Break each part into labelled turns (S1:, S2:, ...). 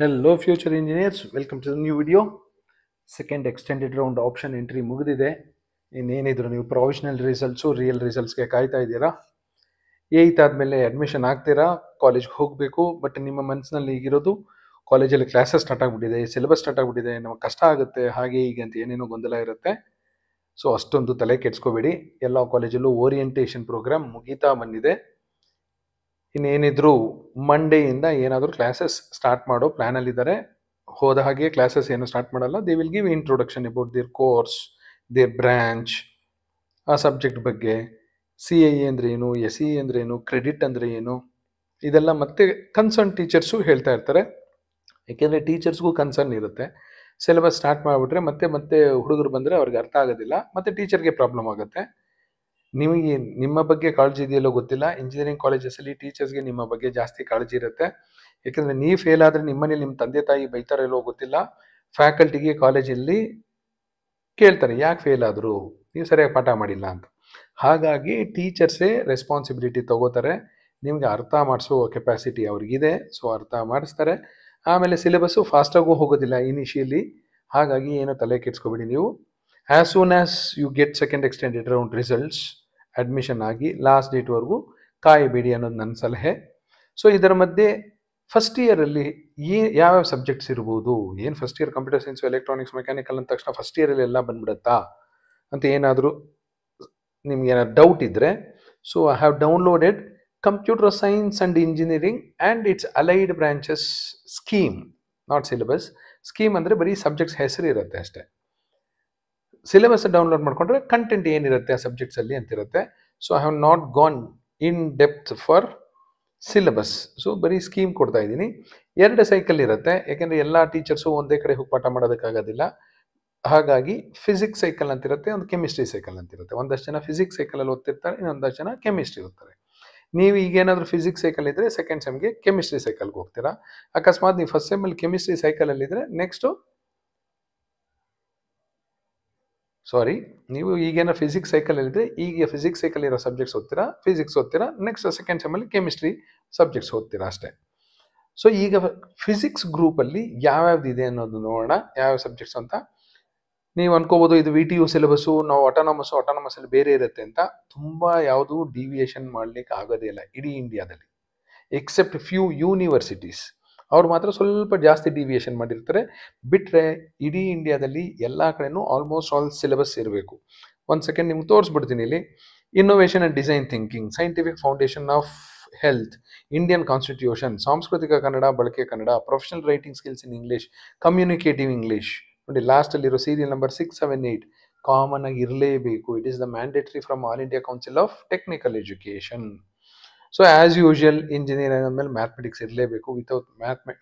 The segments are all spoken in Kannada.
S1: Hello future engineers, welcome to the new video. Second extended round option entry ಮುಗಿದಿದೆ. ಇನ್ನೇನಿದ್ರು ನೀವು ಪ್ರೊವಿಷನಲ್ ರಿಸಲ್ಟ್ಸು ರಿಯಲ್ ರಿಸಲ್ಟ್ಸ್ಗೆ ಕಾಯ್ತಾ ಇದ್ದೀರಾ. ಏಯ್ತ್ ಆದಮೇಲೆ ಅಡ್ಮಿಷನ್ ಆಗ್ತೀರಾ, ಕಾಲೇಜ್ಗೆ ಹೋಗಬೇಕು. ಬಟ್ ನಿಮ್ಮ ಮನಸ್ಸಿನಲ್ಲಿ ಈಗಿರೋದು ಕಾಲೇಜಲ್ಲಿ ಕ್ಲಾಸಸ್ ಸ್ಟಾರ್ಟ್ ಆಗಿಬಿಟ್ಟಿದೆ, ಸಿಲೆಬಸ್ ಸ್ಟಾರ್ಟ್ ಆಗಿಬಿಟ್ಟಿದೆ, ನಮಗೆ ಕಷ್ಟ ಆಗುತ್ತೆ, ಹಾಗೆ ಹೀಗೆ ಅಂತ ಏನೇನೋ ಗೊಂದಲ ಇರುತ್ತೆ. ಸೊ ಅಷ್ಟೊಂದು ತಲೆ ಕೆಡಿಸ್ಕೋಬೇಡಿ. ಎಲ್ಲ ಕಾಲೇಜಲ್ಲೂ ಓರಿಯೆಂಟೇಷನ್ ಪ್ರೋಗ್ರಾಮ್ ಮುಗೀತಾ ಬಂದಿದೆ. ಇನ್ನೇನಿದ್ರು ಮಂಡೇಯಿಂದ ಏನಾದರೂ ಕ್ಲಾಸಸ್ ಸ್ಟಾರ್ಟ್ ಮಾಡೋ ಪ್ಲ್ಯಾನಲ್ಲಿದ್ದಾರೆ. ಹೋದ ಹಾಗೆ ಕ್ಲಾಸಸ್ ಏನು ಸ್ಟಾರ್ಟ್ ಮಾಡಲ್ಲ. They will give introduction about their course, their branch, ಆ ಸಬ್ಜೆಕ್ಟ್ ಬಗ್ಗೆ, CIE ಅಂದರೆ ಏನು, SE ಅಂದರೆ ಏನು, ಕ್ರೆಡಿಟ್ ಅಂದರೆ ಏನು, ಇದೆಲ್ಲ ಮತ್ತೆ ಕನ್ಸರ್ನ್ ಟೀಚರ್ಸು ಹೇಳ್ತಾ ಇರ್ತಾರೆ. ಏಕೆಂದರೆ ಟೀಚರ್ಸ್ಗೂ ಕನ್ಸರ್ನ್ ಇರುತ್ತೆ. ಸಿಲೆಬಸ್ ಸ್ಟಾರ್ಟ್ ಮಾಡಿಬಿಟ್ರೆ ಮತ್ತೆ ಮತ್ತೆ ಹುಡುಗರು ಬಂದರೆ ಅವ್ರಿಗೆ ಅರ್ಥ ಆಗೋದಿಲ್ಲ, ಮತ್ತು ಟೀಚರ್ಗೆ ಪ್ರಾಬ್ಲಮ್ ಆಗುತ್ತೆ. ನಿಮಗೆ ನಿಮ್ಮ ಬಗ್ಗೆ ಕಾಳಜಿ ಇದೆಯಲ್ಲೋ ಗೊತ್ತಿಲ್ಲ. ಇಂಜಿನಿಯರಿಂಗ್ ಕಾಲೇಜಸಲ್ಲಿ ಟೀಚರ್ಸ್ಗೆ ನಿಮ್ಮ ಬಗ್ಗೆ ಜಾಸ್ತಿ ಕಾಳಜಿ ಇರುತ್ತೆ. ಯಾಕೆಂದರೆ ನೀವು ಫೇಲ್ ಆದರೆ ನಿಮ್ಮನೇಲಿ ನಿಮ್ಮ ತಂದೆ ತಾಯಿ ಬೈತಾರೆ ಇಲ್ಲೋ ಗೊತ್ತಿಲ್ಲ. ಫ್ಯಾಕಲ್ಟಿಗೆ ಕಾಲೇಜಲ್ಲಿ ಕೇಳ್ತಾರೆ, ಯಾಕೆ ಫೇಲ್ ಆದರು, ನೀವು ಸರಿಯಾಗಿ ಪಾಠ ಮಾಡಿಲ್ಲ ಅಂತ. ಹಾಗಾಗಿ ಟೀಚರ್ಸೇ ರೆಸ್ಪಾನ್ಸಿಬಿಲಿಟಿ ತಗೋತಾರೆ. ನಿಮಗೆ ಅರ್ಥ ಮಾಡಿಸೋ ಕೆಪಾಸಿಟಿ ಅವ್ರಿಗಿದೆ, ಸೊ ಅರ್ಥ ಮಾಡಿಸ್ತಾರೆ. ಆಮೇಲೆ ಸಿಲೆಬಸ್ಸು ಫಾಸ್ಟಾಗೂ ಹೋಗೋದಿಲ್ಲ ಇನಿಷಿಯಲಿ. ಹಾಗಾಗಿ ಏನೋ ತಲೆ ಕೆಡಿಸ್ಕೊಬೇಡಿ ನೀವು. As soon as you get second extended round results, admission ಆಗಿ ಲಾಸ್ಟ್ ಡೇಟ್ವರೆಗೂ ಕಾಯಬೇಡಿ ಅನ್ನೋದು ನನ್ನ ಸಲಹೆ. ಸೊ ಇದರ ಮಧ್ಯೆ ಫಸ್ಟ್ ಇಯರಲ್ಲಿ ಯಾವ್ಯಾವ ಸಬ್ಜೆಕ್ಟ್ಸ್ ಇರ್ಬೋದು, ಏನು first year computer science electronics mechanical ಅಂದ ತಕ್ಷಣ ಫಸ್ಟ್ ಇಯರಲ್ಲಿ ಎಲ್ಲ ಬಂದ್ಬಿಡುತ್ತಾ ಅಂತ ಏನಾದರೂ ನಿಮ್ಗೆ ಏನಾದ್ರು ಡೌಟ್ ಇದ್ದರೆ, so I have downloaded computer science and engineering and it's allied branches scheme, not syllabus. Scheme ಅಂದರೆ ಬರೀ ಸಬ್ಜೆಕ್ಟ್ಸ್ ಹೆಸರು ಇರುತ್ತೆ ಅಷ್ಟೇ. ಸಿಲೆಬಸ್ ಡೌನ್ಲೋಡ್ ಮಾಡಿಕೊಂಡ್ರೆ ಕಂಟೆಂಟ್ ಏನಿರುತ್ತೆ ಆ ಸಬ್ಜೆಕ್ಟ್ಸಲ್ಲಿ ಅಂತಿರುತ್ತೆ. So I have not gone in depth for syllabus. So ಬರೀ ಸ್ಕೀಮ್ ಕೊಡ್ತಾ ಇದ್ದೀನಿ. 2 ಸೈಕಲ್ ಇರುತ್ತೆ, ಯಾಕೆಂದರೆ ಎಲ್ಲ ಟೀಚರ್ಸು ಒಂದೇ ಕಡೆ ಹೋಗಿ ಪಾಠ ಮಾಡೋದಕ್ಕಾಗೋದಿಲ್ಲ. ಹಾಗಾಗಿ ಫಿಸಿಕ್ಸ್ ಸೈಕಲ್ ಅಂತಿರುತ್ತೆ, ಒಂದು ಕೆಮಿಸ್ಟ್ರಿ ಸೈಕಲ್ ಅಂತಿರುತ್ತೆ. ಒಂದಷ್ಟು ಜನ ಫಿಸಿಕ್ಸ್ ಸೈಕಲಲ್ಲಿ ಓದ್ತಿರ್ತಾರೆ, ಇನ್ನೊಂದಷ್ಟು ಜನ ಕೆಮಿಸ್ಟ್ರಿ ಓದ್ತಾರೆ. ನೀವು ಈಗೇನಾದರೂ ಫಿಸಿಕ್ಸ್ ಸೈಕಲ್ ಇದ್ದರೆ ಸೆಕೆಂಡ್ ಸೆಮ್ಗೆ ಕೆಮಿಸ್ಟ್ರಿ ಸೈಕಲ್ಗೆ ಹೋಗ್ತೀರಾ. ಅಕಸ್ಮಾತ್ ನೀವು ಫಸ್ಟ್ ಸೆಮ್ಮಲ್ಲಿ ಕೆಮಿಸ್ಟ್ರಿ ಸೈಕಲಲ್ಲಿದ್ದರೆ ನೀವು ಈಗೇನೋ ಫಿಸಿಕ್ಸ್ ಸೈಕಲಲ್ಲಿದ್ದರೆ ಈಗ ಫಿಸಿಕ್ಸ್ ಸೈಕಲ್ ಇರೋ ಸಬ್ಜೆಕ್ಟ್ಸ್ ಓದ್ತೀರಾ, ಫಿಸಿಕ್ಸ್ ಓದ್ತೀರಾ. ನೆಕ್ಸ್ಟ್ ಸೆಕೆಂಡ್ ಸೆಮ್ಮಲ್ಲಿ ಕೆಮಿಸ್ಟ್ರಿ ಸಬ್ಜೆಕ್ಟ್ಸ್ ಓದ್ತೀರಾ ಅಷ್ಟೇ. ಸೊ ಈಗ ಫಿಸಿಕ್ಸ್ ಗ್ರೂಪಲ್ಲಿ ಯಾವ್ಯಾವ್ದಿದೆ ಅನ್ನೋದು ನೋಡೋಣ, ಯಾವ್ಯಾವ ಸಬ್ಜೆಕ್ಟ್ಸ್ ಅಂತ. ನೀವು ಅನ್ಕೋಬೋದು ಇದು VTU ಸಿಲೆಬಸ್ಸು, ನಾವು ಆಟೋನಮಸಲ್ಲಿ ಬೇರೆ ಇರುತ್ತೆ ಅಂತ. ತುಂಬ ಯಾವುದೂ ಡಿವಿಯೇಷನ್ ಮಾಡಲಿಕ್ಕೆ ಆಗೋದೇ ಇಲ್ಲ ಇಡೀ ಇಂಡಿಯಾದಲ್ಲಿ, ಎಕ್ಸೆಪ್ಟ್ ಫ್ಯೂ ಯೂನಿವರ್ಸಿಟೀಸ್. ಅವ್ರು ಮಾತ್ರ ಸ್ವಲ್ಪ ಜಾಸ್ತಿ ಡಿವಿಯೇಷನ್ ಮಾಡಿರ್ತಾರೆ. ಬಿಟ್ಟರೆ ಇಡೀ ಇಂಡಿಯಾದಲ್ಲಿ ಎಲ್ಲ ಕಡೆನೂ ಆಲ್ಮೋಸ್ಟ್ ಆಲ್ ಸಿಲೆಬಸ್ ಇರಬೇಕು. ಒಂದು ಸೆಕೆಂಡ್ ನಿಮ್ಗೆ ತೋರಿಸ್ಬಿಡ್ತೀನಿ ಇಲ್ಲಿ. Innovation and design thinking, scientific foundation of health, Indian constitution, ಸಾಂಸ್ಕೃತಿಕ ಕನ್ನಡ, ಬಳಕೆ Kannada, professional writing skills in English, communicative English. ನೋಡಿ ಲಾಸ್ಟಲ್ಲಿರೋ ಸೀರಿಯಲ್ ನಂಬರ್ 6, 7, 8 ಕಾಮನ್ ಆಗಿ ಇರಲೇಬೇಕು. It is the mandatory from all India council of technical education. So as usual engineering ಅಂದಮೇಲೆ ಮ್ಯಾಥಮೆಟಿಕ್ಸ್ ಇರಲೇಬೇಕು.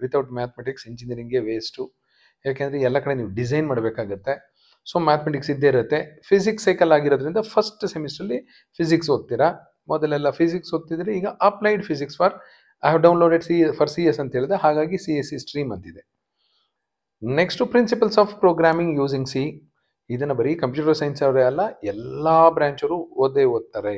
S1: ವಿತೌಟ್ ಮ್ಯಾಥಮೆಟಿಕ್ಸ್ ಇಂಜಿನಿಯರಿಂಗ್ಗೆ ವೇಸ್ಟು. ಯಾಕೆಂದರೆ ಎಲ್ಲ ಕಡೆ ನೀವು ಡಿಸೈನ್ ಮಾಡಬೇಕಾಗತ್ತೆ. ಸೊ ಮ್ಯಾಥಮೆಟಿಕ್ಸ್ ಇದ್ದೇ ಇರುತ್ತೆ. ಫಿಸಿಕ್ಸ್ ಸೈಕಲ್ ಆಗಿರೋದ್ರಿಂದ ಫಸ್ಟ್ ಸೆಮಿಸ್ಟ್ರಲ್ಲಿ ಫಿಸಿಕ್ಸ್ ಓದ್ತೀರಾ. ಮೊದಲೆಲ್ಲ ಫಿಸಿಕ್ಸ್ ಓದ್ತಿದ್ರೆ, ಈಗ applied physics for I have downloaded CS ಅಂತ ಹೇಳಿದೆ, ಹಾಗಾಗಿ CSE ಸ್ಟ್ರೀಮ್ ಅಂತಿದೆ. Next principles of programming using C. ಇದನ್ನು ಬರೀ ಕಂಪ್ಯೂಟರ್ ಸೈನ್ಸ್ ಅವರೇ ಅಲ್ಲ, ಎಲ್ಲ ಬ್ರ್ಯಾಂಚವರು ಓದ್ತಾರೆ.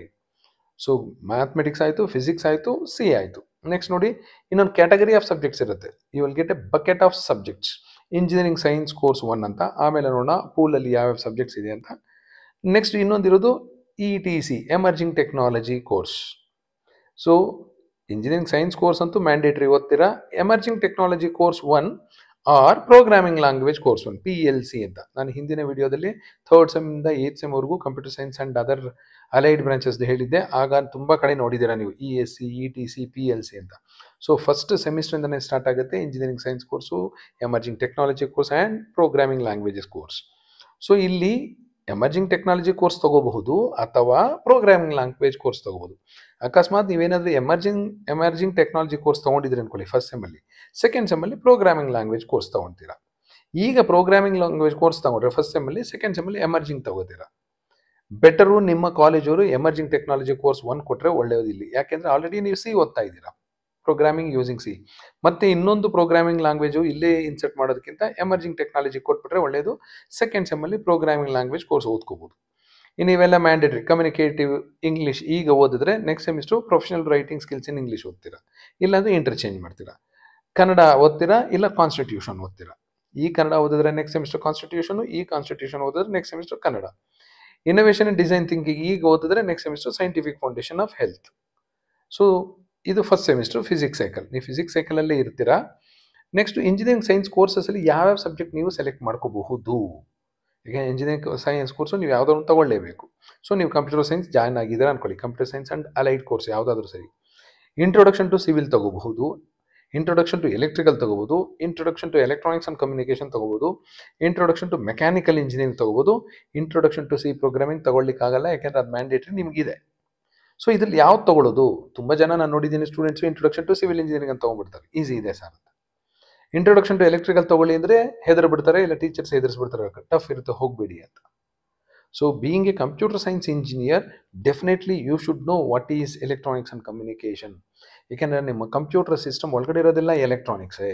S1: ಸೊ ಮ್ಯಾಥಮೆಟಿಕ್ಸ್ ಆಯಿತು, ಫಿಸಿಕ್ಸ್ ಆಯಿತು, C ಆಯಿತು. ನೆಕ್ಸ್ಟ್ ನೋಡಿ, ಇನ್ನೊಂದು ಕ್ಯಾಟಗರಿ ಆಫ್ ಸಬ್ಜೆಕ್ಟ್ಸ್ ಇರುತ್ತೆ. You will get a bucket of subjects. Engineering science course 1 ಅಂತ. ಆಮೇಲೆ ನೋಡೋಣ ಪೂಲಲ್ಲಿ ಯಾವ್ಯಾವ ಸಬ್ಜೆಕ್ಟ್ಸ್ ಇದೆ ಅಂತ. ನೆಕ್ಸ್ಟ್ ಇನ್ನೊಂದಿರೋದು ETC, emerging technology course. So engineering science course ಅಂತೂ ಮ್ಯಾಂಡೇಟ್ರಿ ಓದ್ತೀರಾ. Emerging technology course 1 or programming language course 1, PLC ಅಂತ. ನಾನು ಹಿಂದಿನ ವಿಡಿಯೋದಲ್ಲಿ 3rd ಸೆಮ್ಮಿಂದ 8th ಸೆಮ್ವರೆಗೂ computer science and other allied branches ಹೇಳಿದ್ದೆ. ಆಗ ತುಂಬ ಕಡೆ ನೋಡಿದ್ದೀರಾ ನೀವು ESC, ETC, PLC ಅಂತ. ಸೊ ಫಸ್ಟ್ ಸೆಮಿಸ್ಟ್ರಿಂದನೇ ಸ್ಟಾರ್ಟ್ ಆಗುತ್ತೆ engineering science course, emerging technology course and programming languages course. So ಇಲ್ಲಿ ಎಮರ್ಜಿಂಗ್ ಟೆಕ್ನಾಲಜಿ ಕೋರ್ಸ್ ತಗೋಬಹುದು ಅಥವಾ ಪ್ರೋಗ್ರಾಮಿಂಗ್ ಲ್ಯಾಂಗ್ವೇಜ್ ಕೋರ್ಸ್ ತಗೋಬಹುದು. ಅಕಸ್ಮಾತ್ ನೀವೇನಾದರೂ ಎಮರ್ಜಿಂಗ್ ಟೆಕ್ನಾಲಜಿ ಕೋರ್ಸ್ ತೊಗೊಂಡಿದ್ರಿ ಅನ್ಕೊಳ್ಳಿ ಫಸ್ಟ್ ಸೆಮ್ಮಲ್ಲಿ, ಸೆಕೆಂಡ್ ಸೆಮ್ಮಲ್ಲಿ ಪ್ರೋಗ್ರಾಮಿಂಗ್ ಲ್ಯಾಂಗ್ವೇಜ್ ಕೋರ್ಸ್ ತೊಗೊಳ್ತೀರಾ. ಈಗ ಪ್ರೋಗ್ರಾಮಿಂಗ್ ಲ್ಯಾಂಗ್ವೇಜ್ ಕೋರ್ಸ್ ತೊಗೊಂಡ್ರೆ ಫಸ್ಟ್ ಸೆಮ್ಮಲ್ಲಿ, ಸೆಕೆಂಡ್ ಸೆಮ್ಮಲ್ಲಿ ಎಮರ್ಜಿಂಗ್ ತಗೋತೀರಾ. ಬೆಟರು ನಿಮ್ಮ ಕಾಲೇಜವರು ಎಮರ್ಜಿಂಗ್ ಟೆಕ್ನಾಲಜಿ ಕೋರ್ಸ್ 1 ಕೊಟ್ಟರೆ ಒಳ್ಳೆಯದಿಲ್ಲ. ಯಾಕೆಂದರೆ ಆಲ್ರೆಡಿ ನೀವು C ಓದ್ತಾ ಇದ್ದೀರಾ, ಪ್ರೋಗ್ರಾಮಿಂಗ್ ಯೂಸಿಂಗ್ C. ಮತ್ತು ಇನ್ನೊಂದು ಪ್ರೋಗ್ರಾಮಿಂಗ್ ಲ್ಯಾಂಗ್ವೇಜು ಇಲ್ಲೇ ಇನ್ಸರ್ಟ್ ಮಾಡೋದಕ್ಕಿಂತ ಎಮರ್ಜಿಂಗ್ ಟೆಕ್ನಾಲಜಿ ಕೊಟ್ಬಿಟ್ರೆ ಒಳ್ಳೆಯದು. ಸೆಕೆಂಡ್ ಸೆಮ್ಮಲ್ಲಿ ಪ್ರೋಗ್ರಾಮಿಂಗ್ ಲ್ಯಾಂಗ್ವೇಜ್ ಕೋರ್ಸ್ ಓದ್ಕೋಬೋದು. ಇನ್ನು ಇವೆಲ್ಲ ಮ್ಯಾಂಡೇಟ್ರಿ. ಕಮ್ಯುನಿಕೇಟಿವ್ ಇಂಗ್ಲೀಷ್ ಈಗ ಓದಿದ್ರೆ next semester professional writing skills in English ಓದ್ತೀರಾ, ಇಲ್ಲಾಂದರೆ ಇಂಟರ್ಚೇಂಜ್ ಮಾಡ್ತೀರಾ. ಕನ್ನಡ ಓದ್ತೀರಾ ಇಲ್ಲ ಕಾನ್ಸ್ಟಿಟ್ಯೂಷನ್ ಓದ್ತೀರಾ. ಈ ಕನ್ನಡ ಓದಿದ್ರೆ ನೆಕ್ಸ್ಟ್ ಸೆಮಿಸ್ಟರ್ ಕಾನ್ಸ್ಟಿಟ್ಯೂಷನ್, ಈ ಕಾನ್ಸ್ಟಿಟ್ಯೂಷನ್ ಓದಿದ್ರೆ next semester Kannada. Innovation and design thinking ಈಗ ಓದಿದ್ರೆ next semester scientific foundation of health. So ಇದು ಫಸ್ಟ್ ಸೆಮಿಸ್ಟರ್ ಫಿಸಿಕ್ಸ್ ಸೈಕಲ್. ನೀವು ಫಿಸಿಕ್ಸ್ ಸೈಕಲಲ್ಲೇ ಇರ್ತೀರಾ. ನೆಕ್ಸ್ಟ್ ಇಂಜಿನಿಯರಿಂಗ್ ಸೈನ್ಸ್ ಕೋರ್ಸಸಲ್ಲಿ ಯಾವ್ಯಾವ ಸಬ್ಜೆಕ್ಟ್ ನೀವು ಸೆಲೆಕ್ಟ್ ಮಾಡ್ಕೋಬಹುದು. ಈಗ ಇಂಜಿನಿಯರಿಂಗ್ ಸೈನ್ಸ್ ಕೋರ್ಸು ನೀವು ಯಾವುದಾದ್ರು ತಗೊಳ್ಳೇಬೇಕು. ಸೊ ನೀವು ಕಂಪ್ಯೂಟರ್ ಸೈನ್ಸ್ ಜಾಯ್ನ್ ಆಗಿದ್ದೀರಾ ಅನ್ಕೊಳ್ಳಿ, computer science and allied course ಯಾವುದಾದ್ರೂ ಸರಿ. ಇಂಟ್ರೊಡಕ್ಷನ್ ಟು ಸಿವಿಲ್ ತಗೋಬಹುದು, ಇಂಟ್ರೊಡಕ್ಷನ್ ಟು ಎಲೆಕ್ಟ್ರಿಕಲ್ ತಗೋಬಹುದು, introduction to electronics and communication ತಗೋಬಹುದು, ಇಂಟ್ರೊಡಕ್ಷನ್ ಟು ಮೆಕ್ಯಾನಿಕಲ್ ಇಂಜಿನಿಯರಿಂಗ್ ತಗೋಬಹುದು. ಇಂಟ್ರೊಡಕ್ಷನ್ ಟು ಸಿ ಪ್ರೋಗ್ರಾಮಿಂಗ್ ತಗೊಳ್ಳಿಕ್ಕಾಗಲ್ಲ, ಯಾಕೆಂದ್ರೆ ಅದು ಮ್ಯಾಂಡೇಟರಿ ನಿಮಗಿದೆ. ಸೊ ಇದ್ರಲ್ಲಿ ಯಾವ್ದು ತಗೊಳ್ಳೋದು? ತುಂಬ ಜನ ನಾನು ನೋಡಿದ್ದೀನಿ students introduction to civil engineering ಅಂತ ತಗೊಂಡ್ಬಿಡ್ತಾರೆ, ಈಸಿ ಇದೆ ಸರ್ ಅಂತ. ಇಂಟ್ರೊಡಕ್ಷನ್ ಟು ಎಲೆಕ್ಟ್ರಿಕಲ್ ತಗೊಳ್ಳಿ ಅಂದರೆ ಹೆದರ್ ಬಿಡ್ತಾರೆ, ಇಲ್ಲ ಟೀಚರ್ಸ್ ಹೆದರ್ಸ್ಬಿಡ್ತಾರೆ, ಟಫ್ ಇರುತ್ತೆ ಹೋಗಬೇಡಿ ಅಂತ. So being a computer science engineer, definitely you should know what is electronics and communication. ಏಕೆಂದರೆ ನಿಮ್ಮ ಕಂಪ್ಯೂಟರ್ ಸಿಸ್ಟಮ್ ಒಳಗಡೆ ಇರೋದೆಲ್ಲ ಎಲೆಕ್ಟ್ರಾನಿಕ್ಸೇ.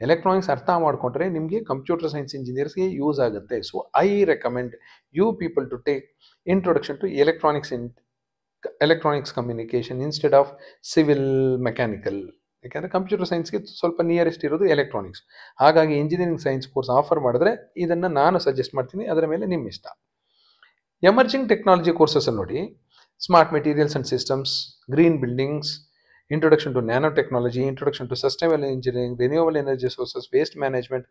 S1: ಎಲೆಕ್ಟ್ರಾನಿಕ್ಸ್ ಅರ್ಥ ಮಾಡಿಕೊಂಡ್ರೆ ನಿಮಗೆ ಕಂಪ್ಯೂಟರ್ ಸೈನ್ಸ್ ಇಂಜಿನಿಯರ್ಸ್ಗೆ ಯೂಸ್ ಆಗುತ್ತೆ. So I recommend you people to take introduction to electronics communication instead of civil mechanical. ಯಾಕೆಂದರೆ ಕಂಪ್ಯೂಟರ್ ಸೈನ್ಸ್ಗೆ ಸ್ವಲ್ಪ ನಿಯರೆಸ್ಟ್ ಇರೋದು ಎಲೆಕ್ಟ್ರಾನಿಕ್ಸ್. ಹಾಗಾಗಿ ಇಂಜಿನಿಯರಿಂಗ್ ಸೈನ್ಸ್ ಕೋರ್ಸ್ ಆಫರ್ ಮಾಡಿದ್ರೆ ಇದನ್ನು ನಾನು ಸಜೆಸ್ಟ್ ಮಾಡ್ತೀನಿ, ಅದರ ಮೇಲೆ ನಿಮ್ಮ ಇಷ್ಟ. ಎಮರ್ಜಿಂಗ್ ಟೆಕ್ನಾಲಜಿ ಕೋರ್ಸಸಲ್ಲಿ ನೋಡಿ, smart materials and systems, green buildings, introduction to nano technology, introduction to sustainable engineering, renewable energy sources, waste management,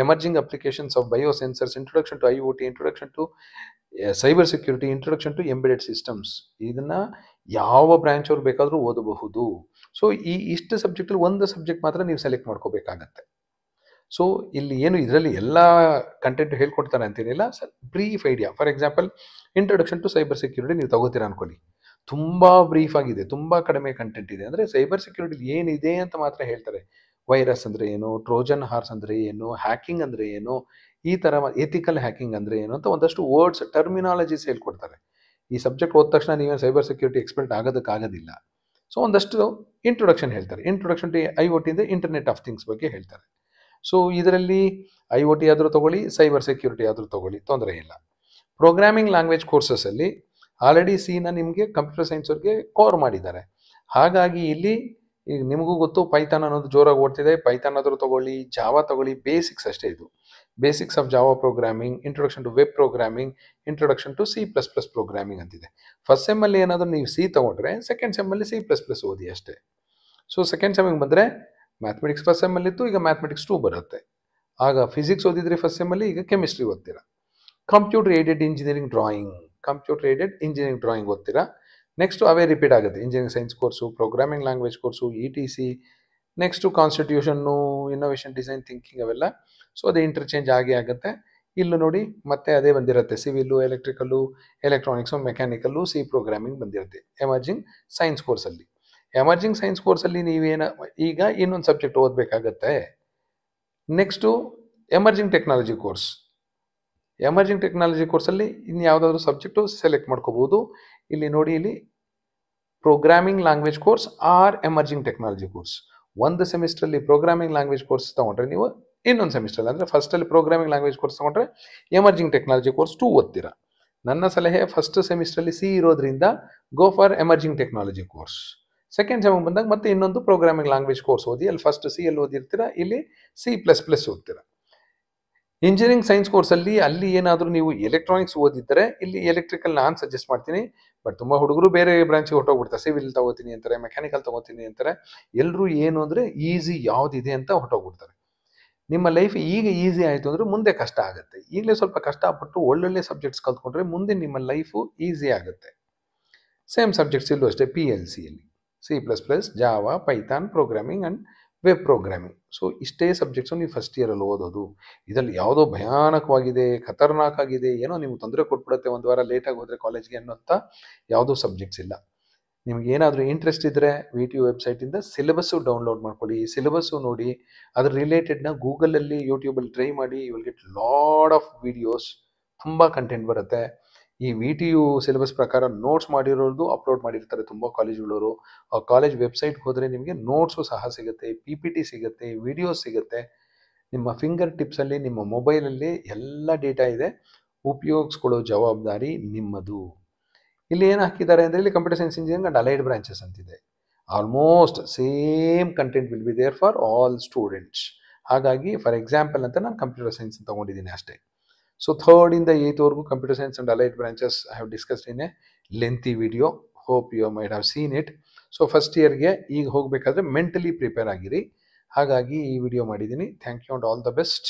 S1: emerging applications of biosensors, introduction to IoT, introduction to cyber security, introduction to embedded systems. ಇದನ್ನು ಯಾವ ಬ್ರಾಂಚ್ ಅವ್ರು ಬೇಕಾದರೂ ಓದಬಹುದು. ಸೊ ಇಷ್ಟು ಸಬ್ಜೆಕ್ಟಲ್ಲಿ ಒಂದು ಸಬ್ಜೆಕ್ಟ್ ಮಾತ್ರ ನೀವು ಸೆಲೆಕ್ಟ್ ಮಾಡ್ಕೋಬೇಕಾಗತ್ತೆ. ಸೊ ಇಲ್ಲಿ ಏನು ಇದರಲ್ಲಿ ಎಲ್ಲ ಕಂಟೆಂಟ್ ಹೇಳ್ಕೊಡ್ತಾರೆ ಅಂತೇನಿಲ್ಲ, brief idea. For example introduction to cyber security ನೀವು ತಗೋತೀರಾ ಅನ್ಕೊಳ್ಳಿ, ತುಂಬ ಬ್ರೀಫ್ ಆಗಿದೆ, ತುಂಬ ಕಡಿಮೆ ಕಂಟೆಂಟ್ ಇದೆ. ಅಂದರೆ ಸೈಬರ್ ಸೆಕ್ಯೂರಿಟಿ ಏನಿದೆ ಅಂತ ಮಾತ್ರ ಹೇಳ್ತಾರೆ. ವೈರಸ್ ಅಂದರೆ ಏನು, ಟ್ರೋಜನ್ ಹಾರ್ಸ್ ಅಂದರೆ ಏನು, ಹ್ಯಾಕಿಂಗ್ ಅಂದರೆ ಏನು, ಈ ಥರ ಎಥಿಕಲ್ ಹ್ಯಾಕಿಂಗ್ ಅಂದರೆ ಏನು ಅಂತ ಒಂದಷ್ಟು ವರ್ಡ್ಸ್ ಟರ್ಮಿನಾಲಜೀಸ್ ಹೇಳ್ಕೊಡ್ತಾರೆ. ಈ ಸಬ್ಜೆಕ್ಟ್ ಓದ ತಕ್ಷಣ ನೀವೇನು ಸೈಬರ್ ಸೆಕ್ಯೂರಿಟಿ ಎಕ್ಸ್ಪರ್ಟ್ ಆಗೋದಕ್ಕಾಗೋದಿಲ್ಲ. ಸೊ ಒಂದಷ್ಟು ಇಂಟ್ರೊಡಕ್ಷನ್ ಹೇಳ್ತಾರೆ. ಇಂಟ್ರೊಡಕ್ಷನ್ ಟು IoT ಅಂದರೆ ಇಂಟರ್ನೆಟ್ ಆಫ್ ಥಿಂಗ್ಸ್ ಬಗ್ಗೆ ಹೇಳ್ತಾರೆ. ಸೊ ಇದರಲ್ಲಿ IoT ಆದರೂ ತಗೊಳ್ಳಿ, ಸೈಬರ್ ಸೆಕ್ಯೂರಿಟಿ ಆದರೂ ತಗೊಳ್ಳಿ, ತೊಂದರೆ ಇಲ್ಲ. ಪ್ರೋಗ್ರಾಮಿಂಗ್ ಲ್ಯಾಂಗ್ವೇಜ್ ಕೋರ್ಸಸಲ್ಲಿ ಆಲ್ರೆಡಿ ಸಿನ ನಿಮಗೆ ಕಂಪ್ಯೂಟರ್ ಸೈನ್ಸ್ ಅವ್ರಿಗೆ ಕೋರ್ ಮಾಡಿದ್ದಾರೆ. ಹಾಗಾಗಿ ಇಲ್ಲಿ ಈಗ ನಿಮಗೂ ಗೊತ್ತು ಪೈಥಾನ್ ಅನ್ನೋದು ಜೋರಾಗಿ ಓಡ್ತಿದೆ, ಪೈಥಾನ್ ಆದರೂ ತಗೊಳ್ಳಿ, ಜಾವಾ ತಗೊಳ್ಳಿ, ಬೇಸಿಕ್ಸ್ ಅಷ್ಟೇ ಇದು. Basics of Java programming, introduction to web programming, introduction to C++ programming ಅಂತಿದೆ. ಫಸ್ಟ್ ಸೆಮ್ಮಲ್ಲಿ ಏನಾದರೂ ನೀವು C ತಗೊಂಡ್ರೆ ಸೆಕೆಂಡ್ ಸೆಮ್ಮಲ್ಲಿ C++ ಓದಿ ಅಷ್ಟೇ. ಸೊ ಸೆಕೆಂಡ್ ಸೆಮ್ಮಿಗೆ ಬಂದರೆ ಮ್ಯಾಥಮೆಟಿಕ್ಸ್ ಫಸ್ಟ್ ಸೆಮ್ಮಲ್ಲಿತ್ತು, ಈಗ ಮ್ಯಾಥಮೆಟಿಕ್ಸ್ 2 ಬರುತ್ತೆ. ಆಗ ಫಿಸಿಕ್ಸ್ ಓದಿದ್ರೆ ಫಸ್ಟ್ ಸೆಮ್ಮಲ್ಲಿ, ಈಗ ಕೆಮಿಸ್ಟ್ರಿ ಓದ್ತೀರಾ. ಕಂಪ್ಯೂಟರ್ ಏಡೆಡ್ ಇಂಜಿನಿಯರಿಂಗ್ ಡ್ರಾಯಿಂಗ್ ಓದ್ತೀರಾ. ನೆಕ್ಸ್ಟು ಅವೇ ರಿಪೀಟ್ ಆಗುತ್ತೆ, engineering science course, programming language course, ETC, next constitution, innovation design thinking ಅವೆಲ್ಲ. ಸೊ ಅದು ಇಂಟರ್ಚೇಂಜ್ ಆಗುತ್ತೆ. ಇಲ್ಲೂ ನೋಡಿ ಮತ್ತೆ ಅದೇ ಬಂದಿರುತ್ತೆ, civil, electrical, electronics, mechanical, C programming ಬಂದಿರುತ್ತೆ ಎಮರ್ಜಿಂಗ್ ಸೈನ್ಸ್ ಕೋರ್ಸಲ್ಲಿ. ಎಮರ್ಜಿಂಗ್ ಸೈನ್ಸ್ ಕೋರ್ಸಲ್ಲಿ ಈಗ ಇನ್ನೊಂದು ಸಬ್ಜೆಕ್ಟ್ ಓದಬೇಕಾಗತ್ತೆ. Next emerging technology course. Emerging technology ಕೋರ್ಸಲ್ಲಿ ಇನ್ನು ಯಾವುದಾದ್ರೂ ಸಬ್ಜೆಕ್ಟು ಸೆಲೆಕ್ಟ್ ಮಾಡ್ಕೋಬೋದು. ಇಲ್ಲಿ ನೋಡಿ, ಇಲ್ಲಿ programming language course R emerging technology course. ಒಂದು ಸೆಮಿಸ್ಟ್ರಲ್ಲಿ ಪ್ರೋಗ್ರಾಮಿಂಗ್ ಲ್ಯಾಂಗ್ವೇಜ್ ಕೋರ್ಸ್ ತೊಗೊಂಡ್ರೆ ನೀವು ಇನ್ನೊಂದು ಸೆಮಿಸ್ಟ್ರಲ್ಲಿ, ಅಂದರೆ ಫಸ್ಟಲ್ಲಿ ಪ್ರೋಗ್ರಾಮಿಂಗ್ ಲ್ಯಾಂಗ್ವೇಜ್ ಕೋರ್ಸ್ ತೊಗೊಂಡ್ರೆ ಎಮರ್ಜಿಂಗ್ ಟೆಕ್ನಾಲಜಿ ಕೋರ್ಸ್ 2 ಓದ್ತೀರಾ. ನನ್ನ ಸಲಹೆ ಫಸ್ಟ್ ಸೆಮಿಸ್ಟ್ರಲ್ಲಿ C ಇರೋದ್ರಿಂದ go for emerging technology course. Second ಸೆಮಿಗೆ ಬಂದಾಗ ಮತ್ತೆ ಇನ್ನೊಂದು ಪ್ರೋಗ್ರಾಮಿಂಗ್ ಲ್ಯಾಂಗ್ವೇಜ್ ಕೋರ್ಸ್ ಓದಿ, ಅಲ್ಲಿ ಫಸ್ಟ್ C ಅಲ್ಲಿ ಓದಿರ್ತೀರಾ, ಇಲ್ಲಿ C++ ಓದ್ತೀರಾ. ಇಂಜಿನಿಯರಿಂಗ್ ಸೈನ್ಸ್ ಕೋರ್ಸಲ್ಲಿ ಅಲ್ಲಿ ಏನಾದರೂ ನೀವು ಎಲೆಕ್ಟ್ರಾನಿಕ್ಸ್ ಓದಿದ್ದರೆ ಇಲ್ಲಿ ಎಲೆಕ್ಟ್ರಿಕಲ್ ನಾನು ಸಜೆಸ್ಟ್ ಮಾಡ್ತೀನಿ. ಬಟ್ ತುಂಬ ಹುಡುಗರು ಬೇರೆ ಬ್ರಾಂಚಿಗೆ ಹೊರಟೋಗ್ಬಿಡ್ತಾರೆ, ಸಿವಿಲ್ ತಗೋತೀನಿ ಅಂತಾರೆ, ಮೆಕ್ಯಾನಿಕಲ್ ತಗೋತೀನಿ ಅಂತಾರೆ. ಎಲ್ಲರೂ ಏನು ಅಂದರೆ ಈಸಿ ಯಾವುದಿದೆ ಅಂತ ಹೊರಟೋಗ್ಬಿಡ್ತಾರೆ. ನಿಮ್ಮ ಲೈಫ್ ಈಗ ಈಸಿ ಆಯಿತು ಅಂದರೆ ಮುಂದೆ ಕಷ್ಟ ಆಗುತ್ತೆ. ಈಗಲೇ ಸ್ವಲ್ಪ ಕಷ್ಟಪಟ್ಟು ಒಳ್ಳೊಳ್ಳೆ ಸಬ್ಜೆಕ್ಟ್ಸ್ ಕಲ್ತ್ಕೊಂಡ್ರೆ ಮುಂದೆ ನಿಮ್ಮ ಲೈಫು ಈಸಿ ಆಗುತ್ತೆ. ಸೇಮ್ ಸಬ್ಜೆಕ್ಟ್ಸ್ ಇಲ್ಲೂ ಅಷ್ಟೇ, PLCಯಲ್ಲಿ C++, Java, Python, programming and web programming. So ಇಷ್ಟೇ ಸಬ್ಜೆಕ್ಟ್ಸು ನೀವು ಫಸ್ಟ್ ಇಯರಲ್ಲಿ ಓದೋದು. ಇದರಲ್ಲಿ ಯಾವುದೋ ಭಯಾನಕವಾಗಿದೆ, ಖತರ್ನಾಕ್ ಆಗಿದೆ, ಏನೋ ನಿಮ್ಗೆ ತೊಂದರೆ ಕೊಟ್ಬಿಡುತ್ತೆ ಒಂದು ವಾರ ಲೇಟಾಗಿ ಹೋದರೆ ಕಾಲೇಜ್ಗೆ ಅನ್ನೋಂಥ ಯಾವುದೂ ಸಬ್ಜೆಕ್ಟ್ಸ್ ಇಲ್ಲ. ನಿಮ್ಗೆ ಏನಾದರೂ ಇಂಟ್ರೆಸ್ಟ್ ಇದ್ದರೆ VTU ವೆಬ್ಸೈಟಿಂದ ಸಿಲೆಬಸ್ಸು ಡೌನ್ಲೋಡ್ ಮಾಡ್ಕೊಳ್ಳಿ, ಸಿಲೆಬಸ್ಸು ನೋಡಿ, ಅದ್ರ ರಿಲೇಟೆಡ್ನ ಗೂಗಲಲ್ಲಿ, ಯೂಟ್ಯೂಬಲ್ಲಿ ಟ್ರೈ ಮಾಡಿ. You will get lot of videos, ತುಂಬ ಕಂಟೆಂಟ್ ಬರುತ್ತೆ. ಈ VTU ಸಿಲೆಬಸ್ ಪ್ರಕಾರ ನೋಟ್ಸ್ ಮಾಡಿರೋದು ಅಪ್ಲೋಡ್ ಮಾಡಿರ್ತಾರೆ ತುಂಬ ಕಾಲೇಜ್ಗಳವರು. ಆ ಕಾಲೇಜ್ ವೆಬ್ಸೈಟ್ಗೆ ಹೋದರೆ ನಿಮಗೆ ನೋಟ್ಸು ಸಹ ಸಿಗುತ್ತೆ, PPT ಸಿಗುತ್ತೆ, ವಿಡಿಯೋಸ್ ಸಿಗುತ್ತೆ. ನಿಮ್ಮ ಫಿಂಗರ್ ಟಿಪ್ಸಲ್ಲಿ, ನಿಮ್ಮ ಮೊಬೈಲಲ್ಲಿ ಎಲ್ಲ ಡೇಟಾ ಇದೆ. ಉಪಯೋಗಿಸ್ಕೊಳ್ಳೋ ಜವಾಬ್ದಾರಿ ನಿಮ್ಮದು. ಇಲ್ಲಿ ಏನು ಹಾಕಿದ್ದಾರೆ ಅಂದರೆ, ಇಲ್ಲಿ computer science engineering and allied branches ಅಂತಿದೆ. Almost same content will be there for all students. ಹಾಗಾಗಿ ಫಾರ್ ಎಕ್ಸಾಂಪಲ್ ಅಂತ ನಾನು ಕಂಪ್ಯೂಟರ್ ಸೈನ್ಸ್ ತೊಗೊಂಡಿದ್ದೀನಿ ಅಷ್ಟೇ. ಸೊ 3rd ಇಂದ 8th ವರೆಗೂ computer science and allied branches I have discussed in a lengthy video. Hope you might have seen it. So first ಇಯರ್ಗೆ ಈಗ ಹೋಗಬೇಕಾದ್ರೆ ಮೆಂಟಲಿ ಪ್ರಿಪೇರ್ ಆಗಿರಿ. ಹಾಗಾಗಿ ಈ ವಿಡಿಯೋ ಮಾಡಿದ್ದೀನಿ. Thank you and all the best.